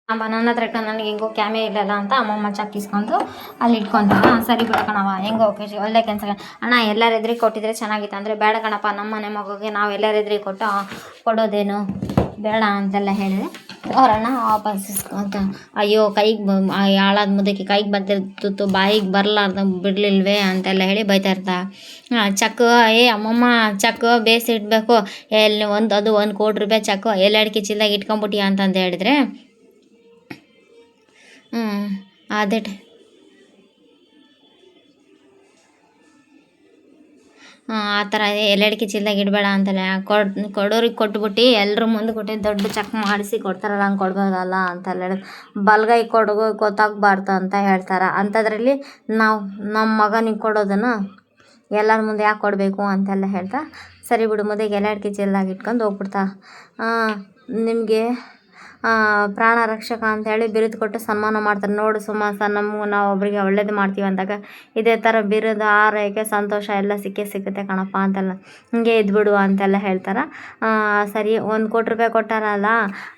ನನ್ನ ಹತ್ರ ಇಟ್ಕೊಂಡು ನನಗೆ ಹೆಂಗೋ ಕ್ಯಾಮೆ ಇಲ್ಲಲ್ಲ ಅಂತ ಅಮ್ಮಮ್ಮ ಚಾಕಿಸ್ಕೊಂಡು ಅಲ್ಲಿ ಇಟ್ಕೊಂತಾರ. ಸರಿ ಬಿಡ ಕಣವ, ಹೆಂಗೋ ಒಳ್ಳೆ ಕೆಲಸ. ಅಣ್ಣ ಎಲ್ಲರ ಎದುರಿಗೆ ಕೊಟ್ಟಿದ್ರೆ ಚೆನ್ನಾಗಿತ್ತು ಅಂದರೆ ಬೇಡ ಕಣಪ್ಪ, ನಮ್ಮ ಮನೆ ಮಗುಗೆ ನಾವು ಎಲ್ಲರ ಎದುರಿಗೆ ಕೊಡೋದೇನು ಬೇಡ ಅಂತೆಲ್ಲ ಹೇಳಿದೆ. ಅವರಣ್ಣ ವಾಪಸ್ ಇಸ್ಕೊಂತ, ಅಯ್ಯೋ ಕೈಗೆ ಹಾಳಾದ ಮುದ್ದಕ್ಕೆ ಕೈಗೆ ಬಂದಿರ್ತಿತ್ತು, ಬಾಯಿಗೆ ಬರಲಾರ್ದ ಬಿಡಲಿಲ್ವೇ ಅಂತೆಲ್ಲ ಹೇಳಿ ಬೈತಾ ಇರ್ತಾ. ಚಕ್ಕು ಅಮ್ಮಮ್ಮ ಚಕ್ಕು ಬೇಯಿಸಿಡ್ಬೇಕು, ಎಲ್ಲಿ ಅದು 1 ಕೋಟಿ ರೂಪಾಯಿ ಚಕ್ಕು ಎಲ್ಲಿ ಅಡಿಕೆ ಚೀಲದಾಗ ಇಟ್ಕೊಂಬಿಟ್ಟಿ ಅಂತಂದು ಹೇಳಿದ್ರೆ ಅದೇ ಆ ಥರ ಎಲ್ಲಡಿಕೆ ಚೀಲದಾಗ ಇಡಬೇಡ ಅಂತಲ್ಲ, ಕೊಡೋರಿಗೆ ಕೊಟ್ಬಿಟ್ಟು ಎಲ್ಲರ ಮುಂದೆ ಕೊಟ್ಟು ದೊಡ್ಡ ಚೆಕ್ ಮಾಡಿಸಿ ಕೊಡ್ತಾರಲ್ಲ, ಹಂಗೆ ಕೊಡ್ಬೋದಲ್ಲ ಅಂತೆಲ್ಲ ಹೇಳಿ ಬಲಗೈ ಗೊತ್ತಾಗಬಾರ್ದು ಅಂತ ಹೇಳ್ತಾರೆ. ಅಂಥದ್ರಲ್ಲಿ ನಾವು ನಮ್ಮ ಮಗನಿಗೆ ಕೊಡೋದನ್ನು ಎಲ್ಲರ ಮುಂದೆ ಯಾಕೆ ಕೊಡಬೇಕು ಅಂತೆಲ್ಲ ಹೇಳ್ತಾ, ಸರಿ ಬಿಡು ಮುದ್ದೆಗೆ ಎಲ್ಲಡಿಕೆ ಚೀಲದಾಗ ಇಟ್ಕೊಂಡು ಹೋಗ್ಬಿಡ್ತಾ. ನಿಮಗೆ ಪ್ರಾಣ ರಕ್ಷಕ ಅಂಥೇಳಿ ಬಿರುದು ಕೊಟ್ಟು ಸನ್ಮಾನ ಮಾಡ್ತಾರೆ. ನೋಡು ನಾವು ಒಬ್ಬರಿಗೆ ಒಳ್ಳೇದು ಮಾಡ್ತೀವಿ ಅಂದಾಗ ಇದೇ ಥರ ಬಿರುದು, ಆರೈಕೆ, ಸಂತೋಷ ಎಲ್ಲ ಸಿಗುತ್ತೆ ಕಣಪ್ಪ ಅಂತೆಲ್ಲ, ಹಿಂಗೆ ಇದ್ಬಿಡು ಅಂತೆಲ್ಲ ಹೇಳ್ತಾರೆ. ಸರಿ 1 ಕೋಟಿ ರೂಪಾಯಿ ಕೊಟ್ಟಾರಲ್ಲ,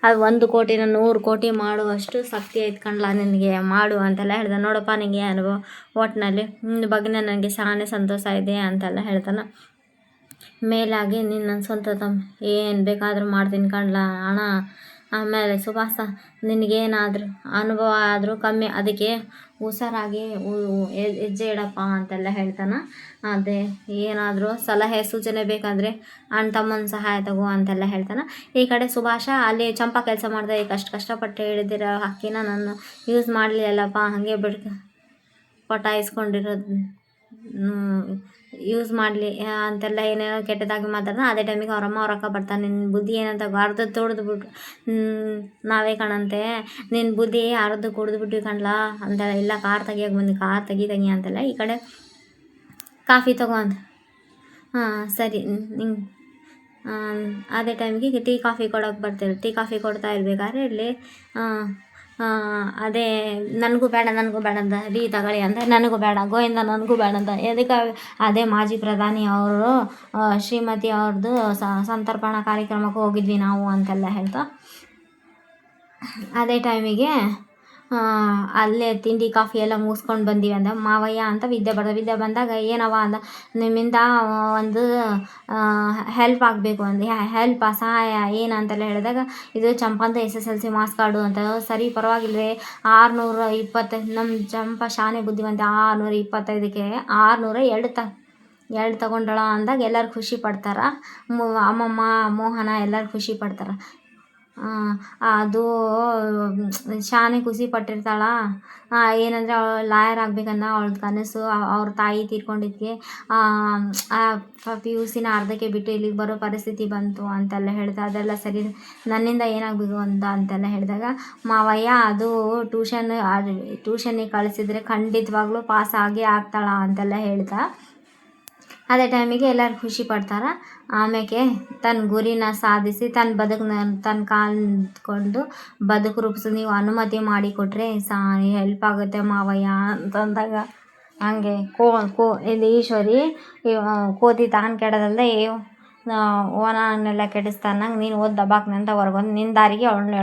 ಅದು 1 ಕೋಟಿನ 100 ಕೋಟಿ ಮಾಡುವಷ್ಟು ಶಕ್ತಿ ಐತೆ ಕಣ್ಲ ನಿನಗೆ, ಮಾಡು ಅಂತೆಲ್ಲ ಹೇಳ್ದೆ. ನೋಡಪ್ಪ ನಿನಗೆ ಅನುಭವ ಒಟ್ಟಿನಲ್ಲಿ ನಿನ್ನ ಬಗ್ಗೆ ನನಗೆ ಶಾನೆ ಸಂತೋಷ ಇದೆ ಅಂತೆಲ್ಲ ಹೇಳ್ತಾನೆ. ಮೇಲಾಗಿ ನಿನ್ನ ಸ್ವಂತ ಏನು ಬೇಕಾದರೂ ಮಾಡ್ತೀನಿ ಕಣ್ಲ ಅಣ್ಣ. ಆಮೇಲೆ ಸುಭಾಸ, ನಿನಗೇನಾದರೂ ಅನುಭವ ಆದರೂ ಕಮ್ಮಿ, ಅದಕ್ಕೆ ಹುಷಾರಾಗಿ ಹೆಜ್ಜೆ ಇಡಪ್ಪ ಅಂತೆಲ್ಲ ಹೇಳ್ತಾನೆ. ಅದೇ ಏನಾದರೂ ಸಲಹೆ ಸೂಚನೆ ಬೇಕಂದರೆ ಅಣ್ಣ ತಮ್ಮನ ಸಹಾಯ ತಗೋ ಅಂತೆಲ್ಲ ಹೇಳ್ತಾನೆ. ಈ ಕಡೆ ಸುಭಾಷ ಅಲ್ಲಿ ಚಂಪಾ ಕೆಲಸ ಮಾಡಿದೆ, ಈಗ ಕಷ್ಟಪಟ್ಟು ಹೇಳಿದಿರೋ ಅಕ್ಕಿನ ನಾನು ಯೂಸ್ ಮಾಡಲಿಲ್ಲಪ್ಪ, ಹಾಗೆ ಪಟಾಯಿಸ್ಕೊಂಡಿರೋದು ಯೂಸ್ ಮಾಡಲಿ ಅಂತೆಲ್ಲ ಏನೇನೋ ಕೆಟ್ಟದಾಗಿ ಮಾತಾಡ್ದ. ಅದೇ ಟೈಮಿಗೆ ಅವರಮ್ಮ ಅವ್ರ ಅಕ್ಕ ಬರ್ತಾನೆ. ನಿನ್ನ ಬುದ್ಧಿ ಏನಂತ ಅರ್ಧ ತೊಡೆದ್ಬಿಟ್ಟು ನಾವೇ ಕಣಂತೆ, ನಿನ್ನ ಬುದ್ಧಿ ಅರ್ಧ ಕುಡಿದ್ಬಿಟ್ಟು ಕಣ್ಲ ಅಂತೆಲ್ಲ, ಇಲ್ಲ ಕಾರ್ ತೆಗಿಯೋಕೆ ಬಂದು ಕಾರ್ ತೆಗಿ ಅಂತೆಲ್ಲ. ಈ ಕಡೆ ಕಾಫಿ ತಗೋ ಅಂತ, ಸರಿ ನಿಂಗೆ ಅದೇ ಟೈಮಿಗೆ ಟೀ ಕಾಫಿ ಕೊಡೋಕೆ ಬರ್ತಾರೆ. ಟೀ ಕಾಫಿ ಕೊಡ್ತಾ ಇರ್ಬೇಕಾದ್ರೆ ಇಲ್ಲಿ ಅದೇ ನನಗೂ ಬೇಡ ಅಂತ ರೀ ತಗೊಳ್ಳಿ ಅಂತ, ನನಗೂ ಬೇಡ ಗೋವಿಂದ, ನನಗೂ ಬೇಡ ಅಂತ. ಎದಕ್ಕೆ ಅದೇ ಮಾಜಿ ಪ್ರಧಾನಿ ಅವರು ಶ್ರೀಮತಿ ಅವ್ರದ್ದು ಸಂತರ್ಪಣಾ ಕಾರ್ಯಕ್ರಮಕ್ಕೆ ಹೋಗಿದ್ವಿ ನಾವು ಅಂತೆಲ್ಲ ಹೇಳ್ತಾ. ಅದೇ ಟೈಮಿಗೆ ಅಲ್ಲೇ ತಿಂಡಿ ಕಾಫಿ ಎಲ್ಲ ಮುಗಿಸ್ಕೊಂಡು ಬಂದೀವಿ ಅಂದ. ಮಾವಯ್ಯ ಅಂತ ವಿದ್ಯೆ ಬಂದಾಗ ಏನವ ಅಂದ, ನಿಮ್ಮಿಂದ ಒಂದು ಹೆಲ್ಪ್ ಆಗಬೇಕು ಅಂದೆ. ಸಹಾಯ ಏನು ಅಂತೆಲ್ಲ ಹೇಳಿದಾಗ, ಇದು ಚಂಪಂದ SSLC ಮಾರ್ಕ್ಸ್ ಕಾರ್ಡು ಅಂತ. ಸರಿ ಪರವಾಗಿಲ್ವೇ, 625, ನಮ್ಮ ಚಂಪ ಶಾನೆ ಬುದ್ಧಿವಂತ, 625ಕ್ಕೆ 602 ತಗೊಂಡಳ ಅಂದಾಗ ಎಲ್ಲರೂ ಖುಷಿ ಪಡ್ತಾರೆ. ಅಮ್ಮಮ್ಮ ಮೋಹನ ಎಲ್ಲರೂ ಖುಷಿ ಪಡ್ತಾರೆ. ಅದು ಶಾನೆ ಖುಷಿ ಪಟ್ಟಿರ್ತಾಳ. ಏನಂದರೆ ಅವಳು ಲಾಯರ್ ಆಗಬೇಕಂದ ಅವಳ ಕನಸು. ಅವ್ರ ತಾಯಿ ತೀರ್ಕೊಂಡಿದ್ದಕ್ಕೆ PUCನ ಅರ್ಧಕ್ಕೆ ಬಿಟ್ಟು ಇಲ್ಲಿಗೆ ಬರೋ ಪರಿಸ್ಥಿತಿ ಬಂತು ಅಂತೆಲ್ಲ ಹೇಳ್ತಾ. ಅದೆಲ್ಲ ಸರಿ, ನನ್ನಿಂದ ಏನಾಗಬೇಕು ಅಂತೆಲ್ಲ ಹೇಳಿದಾಗ, ಮಾವಯ್ಯ ಅದು ಟ್ಯೂಷನ್ನಿಗೆ ಕಳಿಸಿದ್ರೆ ಖಂಡಿತವಾಗ್ಲೂ ಪಾಸ್ ಆಗೇ ಆಗ್ತಾಳ ಅಂತೆಲ್ಲ ಹೇಳ್ತಾ. ಅದೇ ಟೈಮಿಗೆ ಎಲ್ಲರೂ ಖುಷಿ ಪಡ್ತಾರೆ. ಆಮೇಲೆ ತನ್ನ ಗುರಿನ ಸಾಧಿಸಿ ತನ್ನ ಕಾಲು ನಿಂತ್ಕೊಂಡು ಬದುಕು ರೂಪಿಸಿ ನೀವು ಅನುಮತಿ ಮಾಡಿಕೊಟ್ರೆ ಹೆಲ್ಪ್ ಆಗುತ್ತೆ ಮಾವಯ್ಯ ಅಂತಂದಾಗ, ಹಂಗೆ ಇದು ಈಶ್ವರಿ ಕೋತಿ ತಾನು ಕೆಡದಲ್ದೆ ಓನನ್ನೆಲ್ಲ ಕೆಡಿಸ್ತಾನಂಗೆ ನೀನು ಓದಿ ದಬ್ಬಾಕ್ನೆ ಅಂತ ಹೊರಗೊಂದು ನಿನ್ನ ದಾರಿಗೆ ಅವಳನ್ನ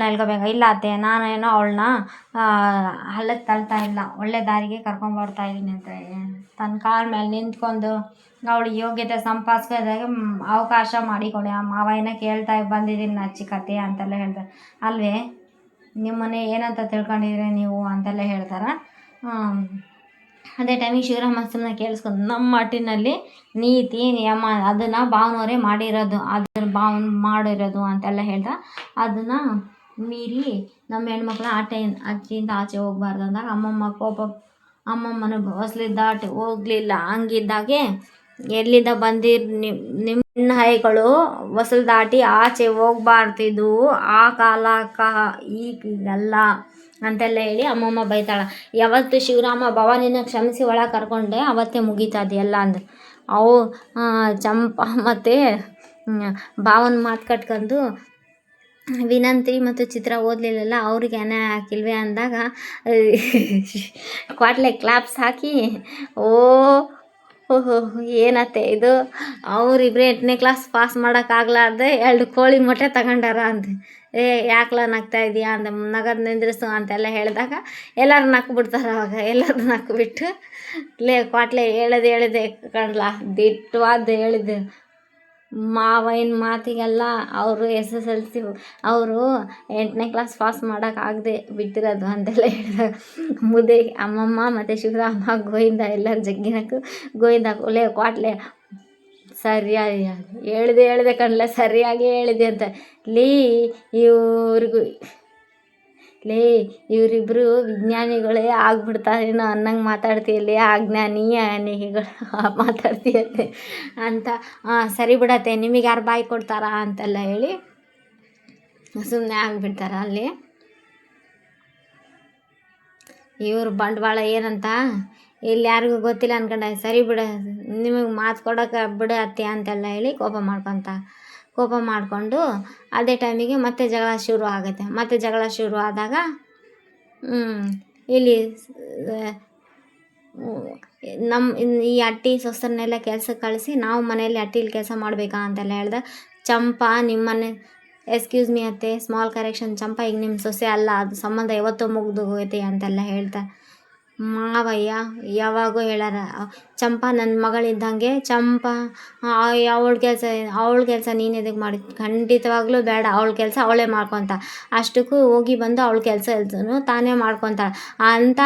ಹೇಳ್ಕೊಬೇಕು. ಇಲ್ಲ ಅತ್ತೆ, ನಾನೇನೋ ಅವಳನ್ನ ಹಳ್ಳಕ್ಕೆ ತಳ್ತಾ ಇಲ್ಲ, ಒಳ್ಳೆ ದಾರಿಗೆ ಕರ್ಕೊಂಬರ್ತಾ ಇದ್ದೀನಿ ಅಂತ. ತನ್ನ ಕಾಲ ಮೇಲೆ ನಿಂತ್ಕೊಂಡು ಅವಳಿಗೆ ಯೋಗ್ಯತೆ ಸಂಪಾದಿಸೋದಾಗ ಅವಕಾಶ ಮಾಡಿಕೊಡಿ. ಆ ಮಾವಯ್ಯನ ಕೇಳ್ತಾ ಬಂದಿದ್ದೀನಿ ನಚ್ಚಿಕತೆ ಅಂತೆಲ್ಲ ಹೇಳ್ತಾರೆ. ಅಲ್ವೇ ನಿಮ್ಮನೆ ಏನಂತ ತಿಳ್ಕೊಂಡಿದ್ರೆ ನೀವು ಅಂತೆಲ್ಲ ಹೇಳ್ತಾರೆ. ಅದೇ ಟೈಮಿಗೆ ಶಿವರಾಮ ಸುಮ್ಮನೆ ಕೇಳಿಸ್ಕೊಂಡು, ನಮ್ಮ ಮಟ್ಟಿನಲ್ಲಿ ನೀತಿ ನಿಯಮ ಅದನ್ನು ಭಾವನವರೇ ಮಾಡಿರೋದು ಅಂತೆಲ್ಲ ಹೇಳ್ತಾ, ಅದನ್ನು ಮೀರಿ ನಮ್ಮ ಹೆಣ್ಮಕ್ಳ ಅಚ್ಚಿಂದ ಆಚೆ ಹೋಗ್ಬಾರ್ದು ಅಂದಾಗ ಅಮ್ಮಮ್ಮನ ಹೊಸಲಿ ದಾಟಿ ಹೋಗಲಿಲ್ಲ. ಹಂಗಿದ್ದಾಗೆ ಎಲ್ಲಿಂದ ನಿಮ್ಮ ಹೈಗಳು ಹೊಸಲು ದಾಟಿ ಆಚೆ ಹೋಗ್ಬಾರ್ದಿದ್ದು ಆ ಕಾಲಕ್ಕೆ ಈಗಲ್ಲ ಅಂತೆಲ್ಲ ಹೇಳಿ ಅಮ್ಮಮ್ಮ ಬೈತಾಳ. ಯಾವತ್ತು ಶಿವರಾಮ ಭವಾನಿನ ಕ್ಷಮಿಸಿ ಒಳಗೆ ಕರ್ಕೊಂಡೆ ಅವತ್ತೇ ಮುಗೀತದೆ ಎಲ್ಲ ಅಂದ್ರೆ. ಅವು ಚಂಪ ಮತ್ತು ಭಾವನ ಮಾತು ಕಟ್ಕೊಂಡು ವಿನಂತಿ ಮತ್ತು ಚಿತ್ರ ಓದಲಿಲ್ಲಲ್ಲ, ಅವ್ರಿಗೆ ಅನ್ಯಾಯ ಹಾಕಿಲ್ವೇ ಅಂದಾಗ ಕ್ವಾಟ್ಲೆ ಕ್ಲಾಪ್ಸ್ ಹಾಕಿ, ಓಹೋ ಏನತ್ತೆ ಇದು, ಅವರಿಬ್ಬರೇ 8ನೇ ಕ್ಲಾಸ್ ಪಾಸ್ ಮಾಡೋಕ್ಕಾಗ್ಲಾರ್ದೆ 2 ಕೋಳಿ ಮೊಟ್ಟೆ ತಗೊಂಡಾರ ಅಂತ. ಏ ಯಾಕ್ಲ ನಗ್ತಾ ಇದೀಯಾ ಅಂತ ನಗದು ನಿಂದ್ರಿಸು ಅಂತೆಲ್ಲ ಹೇಳಿದಾಗ ಎಲ್ಲರೂ ನಕ್ಕು ಬಿಡ್ತಾರೆ. ಅವಾಗ ಎಲ್ಲರೂ ನಕ್ಕು ಬಿಟ್ಟು ಕ್ವಾಟ್ಲೆ ಹೇಳಿದೆ ಕಣ್ಲ ದಿಟ್ಟವಾದ ಹೇಳಿದೆ. ಮಾವನ ಮಾತಿಗೆಲ್ಲ ಅವರು SSLC ಅವರು 8ನೇ ಕ್ಲಾಸ್ ಪಾಸ್ ಮಾಡೋಕ್ಕಾಗದೆ ಬಿಟ್ಟಿರೋದು ಅಂತೆಲ್ಲ ಹೇಳಿದಾಗ ಮುದ್ದೆ ಅಮ್ಮಮ್ಮ ಮತ್ತು ಶಿವರಾಮ ಗೋವಿಂದ ಎಲ್ಲರ ಜಗ್ಗಿನಕ್ಕೂ ಗೋವಿಂದ ಕ್ವಾಟ್ಲೆ ಸರಿಯಾಗಿ ಹೇಳಿದೆ ಕಣ್ಲೆ ಸರಿಯಾಗಿ ಹೇಳಿದೆ ಅಂತ. ಇವ್ರಿಗೂ ಇವರಿಬ್ಬರು ವಿಜ್ಞಾನಿಗಳೇ ಆಗ್ಬಿಡ್ತಾರೇನೋ ಅನ್ನಂಗೆ ಮಾತಾಡ್ತೀಯಲ್ಲಿ ಅಜ್ಞಾನಿಗಳು ಮಾತಾಡ್ತೀಯತ್ತೆ ಅಂತ. ಸರಿ ಬಿಡತ್ತೆ, ನಿಮಗೆ ಯಾರು ಬಾಯಿ ಕೊಡ್ತಾರಾ ಅಂತೆಲ್ಲ ಹೇಳಿ ಸುಮ್ಮನೆ ಆಗಿಬಿಡ್ತಾರ. ಅಲ್ಲಿ ಇವ್ರ ಬಂಡವಾಳ ಏನಂತ ಇಲ್ಲಿ ಯಾರಿಗೂ ಗೊತ್ತಿಲ್ಲ ಅನ್ಕೊಂಡೆ. ಸರಿ ಬಿಡ, ನಿಮಗೆ ಮಾತು ಕೊಡೋಕೆ ಬಿಡತ್ತೆ ಅಂತೆಲ್ಲ ಹೇಳಿ ಕೋಪ ಮಾಡಿಕೊಂಡು ಅದೇ ಟೈಮಿಗೆ ಮತ್ತೆ ಜಗಳ ಶುರು ಆಗುತ್ತೆ. ಮತ್ತೆ ಜಗಳ ಶುರು ಆದಾಗ ಇಲ್ಲಿ ಈ ಅಟ್ಟಿ ಸೊಸರನ್ನೆಲ್ಲ ಕೆಲ್ಸಕ್ಕೆ ಕಳಿಸಿ ನಾವು ಮನೆಯಲ್ಲಿ ಅಟ್ಟಿಲಿ ಕೆಲಸ ಮಾಡಬೇಕಾ ಅಂತೆಲ್ಲ ಹೇಳ್ದೆ. ಚಂಪಾ ನಿಮ್ಮನೆ ಎಕ್ಸ್ಕ್ಯೂಸ್ ಮೀ ಅತ್ತೆ, ಸ್ಮಾಲ್ ಕರೆಕ್ಷನ್, ಚಂಪಾ ಈಗ ನಿಮ್ಮ ಸೊಸೆ ಅಲ್ಲ, ಅದು ಸಂಬಂಧ ಯಾವತ್ತೋ ಮುಗ್ದು ಹೋಗೈತೆ ಅಂತೆಲ್ಲ ಹೇಳ್ತಾ. ಮಾವಯ್ಯ ಯಾವಾಗೋ ಹೇಳಾರ, ಚಂಪಾ ನನ್ನ ಮಗಳಿದ್ದಂಗೆ, ಚಂಪಾ ಅವಳ ಕೆಲಸ ನೀನು ಎದಕ್ಕೆ ಮಾಡಿ, ಖಂಡಿತವಾಗ್ಲೂ ಬೇಡ, ಅವಳ ಕೆಲಸ ಅವಳೇ ಮಾಡ್ಕೊತ, ಅಷ್ಟಕ್ಕೂ ಹೋಗಿ ಬಂದು ಅವಳ ಕೆಲಸ ತಾನೇ ಮಾಡ್ಕೊತಾಳೆ ಅಂತ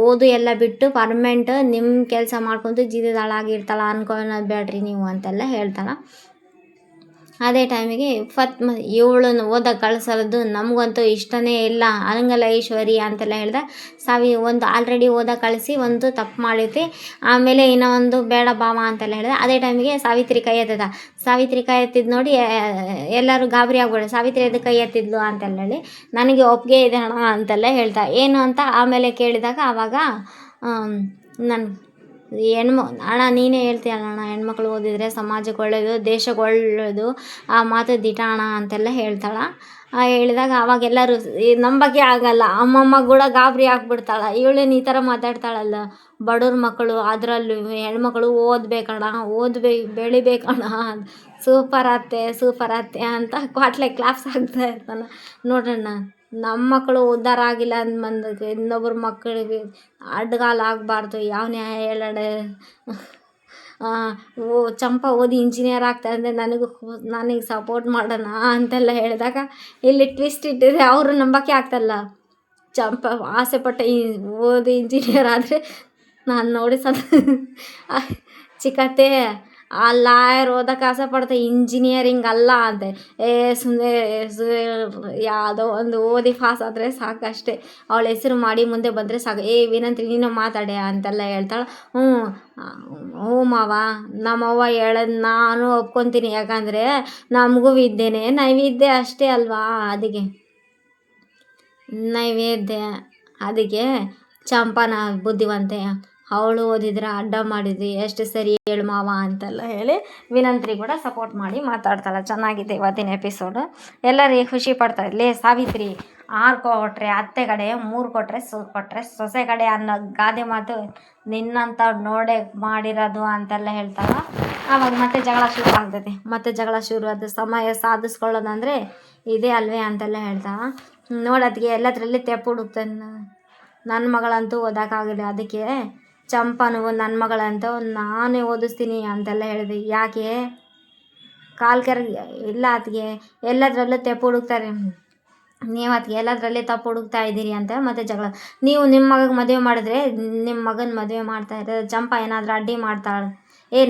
ಓದು ಎಲ್ಲ ಬಿಟ್ಟು ಪರ್ಮನೆಂಟ್ ನಿಮ್ಮ ಕೆಲಸ ಮಾಡ್ಕೊತ ಜೀವದಾಳಾಗಿರ್ತಾಳೆ ಅನ್ಕೊಳ್ಳೋದು ಬೇಡ್ರಿ ನೀವು ಅಂತೆಲ್ಲ ಹೇಳ್ತಾಳೆ. ಅದೇ ಟೈಮಿಗೆ ಇವಳನ್ನು ಓದಕ್ಕೆ ಕಳಿಸೋದು ನಮಗಂತೂ ಇಷ್ಟನೇ ಇಲ್ಲ, ಹಂಗಲ್ಲ ಈಶ್ವರಿ ಅಂತೆಲ್ಲ ಹೇಳ್ದೆ. ಒಂದು ಆಲ್ರೆಡಿ ಓದಕ್ಕೆ ಕಳಿಸಿ ಒಂದು ತಪ್ಪು ಮಾಡೈತಿ, ಆಮೇಲೆ ಇನ್ನೂ ಒಂದು ಬೇಡ ಬಾಮ ಅಂತೆಲ್ಲ ಹೇಳಿದೆ. ಅದೇ ಟೈಮಿಗೆ ಸಾವಿತ್ರಿ ಕೈ ಎತ್ತದ. ಸಾವಿತ್ರಿ ಕೈ ಎತ್ತಿದ್ದು ನೋಡಿ ಎಲ್ಲರೂ ಗಾಬರಿ ಆಗ್ಬೇಡ, ಸಾವಿತ್ರಿ ಎದ್ದು ಕೈ ಎತ್ತಿದ್ಲು ಅಂತೆಲ್ಲ ಹೇಳಿ ನನಗೆ ಒಪ್ಪಿಗೆ ಇದೆ ಅಣ್ಣ ಅಂತೆಲ್ಲ ಹೇಳ್ತಾ. ಏನು ಅಂತ ಆಮೇಲೆ ಕೇಳಿದಾಗ ಆವಾಗ ಅಣ್ಣ ನೀನೇ ಹೇಳ್ತೀಯಲ್ಲ ಅಣ್ಣ, ಹೆಣ್ಮಕ್ಳು ಓದಿದರೆ ಸಮಾಜಕ್ಕೆ ಒಳ್ಳೆಯದು, ದೇಶಕ್ಕೆ ಒಳ್ಳೆಯದು, ಆ ಮಾತು ದಿಟ ಅಣ್ಣ ಅಂತೆಲ್ಲ ಹೇಳ್ತಾಳೆ. ಹೇಳಿದಾಗ ಅವಾಗೆಲ್ಲರೂ ನಂಬಕ್ಕೆ ಆಗಲ್ಲ, ಅಮ್ಮಮ್ಮ ಕೂಡ ಗಾಬರಿ ಆಗ್ಬಿಡ್ತಾಳೆ. ಇವಳೇನು ಈ ಥರ ಮಾತಾಡ್ತಾಳಲ್ಲ, ಬಡವ್ರ ಮಕ್ಕಳು ಅದರಲ್ಲೂ ಹೆಣ್ಮಕ್ಳು ಓದಬೇಕಣ್ಣ, ಬೆಳಿಬೇಕಣ್ಣ, ಸೂಪರ್ ಅತ್ತೆ ಅಂತ ಕ್ವಾಟ್ಲೆ ಕ್ಲಾಪ್ಸ್ ಆಗ್ತಾ ಇರ್ತಾನೆ. ನೋಡೋಣ, ನಮ್ಮ ಮಕ್ಕಳು ಉದ್ಧಾರ ಆಗಿಲ್ಲ ಅಂದ್ಬಂದಕ್ಕೆ ಇನ್ನೊಬ್ಬರ ಮಕ್ಕಳಿಗೆ ಅಡ್ಡಗಾಲ ಆಗಬಾರ್ದು, ಯಾವ ನ್ಯಾಯ ಹೇಳೋಣ. ಚಂಪಾ ಓದಿ ಇಂಜಿನಿಯರ್ ಆಗ್ತಾರೆ ಅಂದರೆ ನನಗೆ ಸಪೋರ್ಟ್ ಮಾಡೋಣ ಅಂತೆಲ್ಲ ಹೇಳಿದಾಗ ಇಲ್ಲಿ ಟ್ವಿಸ್ಟ್ ಇಟ್ಟಿದೆ, ಅವರು ನಂಬಕ್ಕೆ ಆಗ್ತಲ್ಲ. ಚಂಪಾ ಆಸೆ ಪಟ್ಟ ಓದಿ ಇಂಜಿನಿಯರ್ ಆದರೆ ನಾನು ನೋಡಿ ಚಿಕ್ಕತ್ತೆ ಆ ಲಾಯರ್ ಓದಕ್ಕೆ ಆಸೆ ಪಡ್ತೆ, ಇಂಜಿನಿಯರಿಂಗ್ ಅಲ್ಲ ಅಂತೆ. ಸುಮ್ಮನೆ ಯಾವುದೋ ಒಂದು ಓದಿ ಪಾಸ್ ಆದರೆ ಸಾಕಷ್ಟೇ, ಅವಳ ಹೆಸರು ಮಾಡಿ ಮುಂದೆ ಬಂದರೆ ಸಾಕು. ವಿನಂತಿ ನೀನು ಮಾತಾಡೆ ಅಂತೆಲ್ಲ ಹೇಳ್ತಾಳೆ. ಹ್ಞೂ ಮಾವ, ನಮ್ಮವ್ವ ಹೇಳೋದು ನಾನು ಒಪ್ಕೊತೀನಿ, ಯಾಕಂದರೆ ನಮಗೂ ವಿದ್ಯೆನೇ ನೈವೇದ್ಯ ಅಷ್ಟೇ ಅಲ್ವಾ, ಅದಕ್ಕೆ ನೈವೇದ್ಯ, ಅದಕ್ಕೆ ಚಂಪನ ಬುದ್ಧಿವಂತೆ, ಅವಳು ಓದಿದ್ರೆ ಅಡ್ಡ ಮಾಡಿದ್ರಿ, ಎಷ್ಟು ಸರಿ ಹೇಳು ಮಾವ ಅಂತೆಲ್ಲ ಹೇಳಿ ವಿನಂತ್ರಿ ಕೂಡ ಸಪೋರ್ಟ್ ಮಾಡಿ ಮಾತಾಡ್ತಾಳೆ. ಚೆನ್ನಾಗಿದೆ ಇವತ್ತಿನ ಎಪಿಸೋಡು, ಎಲ್ಲರಿಗೆ ಖುಷಿ ಪಡ್ತಾರೆ. ಸಾವಿತ್ರಿ 6 ಕೊಟ್ಟರೆ ಅತ್ತೆ ಕಡೆ, 3 ಕೊಟ್ಟರೆ ಸೊಸೆ ಕಡೆ ಅನ್ನೋ ಗಾದೆ ಮಾತು ನಿನ್ನಂತ ನೋಡೇ ಮಾಡಿರೋದು ಅಂತೆಲ್ಲ ಹೇಳ್ತಾಳೆ. ಆವಾಗ ಮತ್ತೆ ಜಗಳ ಶುರು ಆಗ್ತೈತೆ. ಮತ್ತೆ ಜಗಳ ಶುರು ಆದ ಸಮಯ ಸಾಧಿಸ್ಕೊಳ್ಳೋದಂದರೆ ಇದೇ ಅಲ್ವೇ ಅಂತೆಲ್ಲ ಹೇಳ್ತಾಳೆ. ನೋಡೋದಕ್ಕೆ ಎಲ್ಲದರಲ್ಲಿ ತೆಪ್ಪು ಹುಡುಕ್ತಾನೆ. ನನ್ನ ಮಗಳಂತೂ ಓದೋಕ್ಕಾಗಲಿ, ಅದಕ್ಕೆ ಚಂಪನು ನನ್ನ ಮಗಳಂತ ನಾನೇ ಓದಿಸ್ತೀನಿ ಅಂತೆಲ್ಲ ಹೇಳಿದೆ. ಯಾಕೆ ಇಲ್ಲ, ಅದಕ್ಕೆ ಎಲ್ಲದರಲ್ಲೂ ತೆಪ್ಪು ಹುಡುಕ್ತಾರೆ, ನೀವು ಅದಕ್ಕೆ ಎಲ್ಲದರಲ್ಲಿ ತಪ್ಪು ಹುಡುಕ್ತಾ ಇದ್ದೀರಿ ಅಂತ ಮತ್ತೆ ಜಗಳ. ನೀವು ನಿಮ್ಮ ಮಗಗೆ ಮದುವೆ ಮಾಡಿದ್ರೆ ನಿಮ್ಮ ಮಗನ ಮದುವೆ ಮಾಡ್ತಾ ಇರೋದು, ಚಂಪಾ ಏನಾದರೂ ಅಡ್ಡಿ ಮಾಡ್ತಾಳೆ,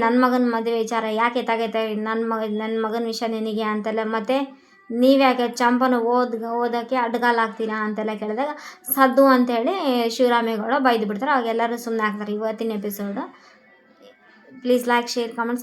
ನನ್ನ ಮಗನ ಮದುವೆ ವಿಚಾರ ಯಾಕೆ ತೆಗಿತಾರೆ, ನನ್ನ ಮಗನ ವಿಷಯ ನಿನಗೆ ಅಂತೆಲ್ಲ, ಮತ್ತು ನೀವ್ಯಾಕೆ ಚಂಪನ ಓದೋಕ್ಕೆ ಅಡ್ಡಗಾಲ ಆಗ್ತೀರಾ ಅಂತೆಲ್ಲ ಕೇಳಿದಾಗ ಸದ್ದು ಅಂತೇಳಿ ಶಿವರಾಮೇಗೌಡ ಬೈದು ಬಿಡ್ತಾರೆ. ಅವಾಗೆಲ್ಲರೂ ಸುಮ್ಮನೆ ಆಗ್ತಾರೆ. ಇವತ್ತಿನ episode please like, share, comments.